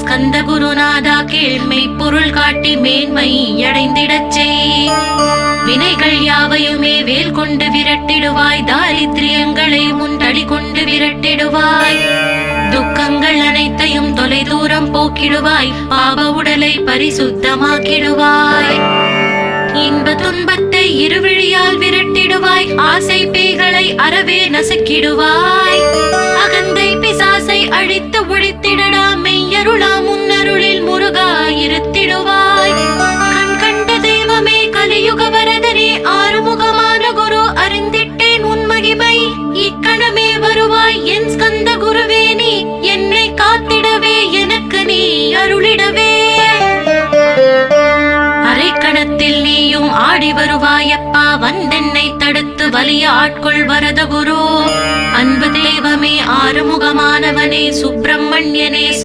ஸ்கந்த குருநாதா கேள்மை பொருள் காட்டி மேன்மை அடைந்திடச் செய். வினைகள் யாவையுமே வேல் கொண்டு விரட்டிடுவாய், தாரித்ரியங்களை முந்தடி கொண்டு விரட்டிடுவாய். துக்கங்கள் அனைத்தையும் தொலை தூரம் போக்கிடுவாய், பாவ உடலை பரிசுத்தமாக்கிடுவாய். இன்ப துன்பத்தை இருவிழியால் விரட்டிடுவாய், ஆசை பேய்களை அறவே நசுக்கிடுவாய். அகந்தை பிசாசை அழித்து ஒழித்திடடா, மெய்யருளா முன்னருளில் முருகா இருத்திடுவாய். கண் கண்ட தெய்வமே கலியுக வரதனே, ஆறுமுகமான குரு அறிந்திட்டேன் உன் மகிமை. இக்கணமே வருவாய் என் ஸ்கந்த குருவே, நீ என்னை காத்திடவே எனக்கு நீ அருளிடவே. அரைக்கணத்தில் நீயும் ஆடி வருவாயப்பா, வந்தென்னை தடுத்து வலிய ஆட்கொள் வரத குரு. அன்பு தெய்வமே, ஆறுமுகமானவனே, சுப்பிரமணியனே,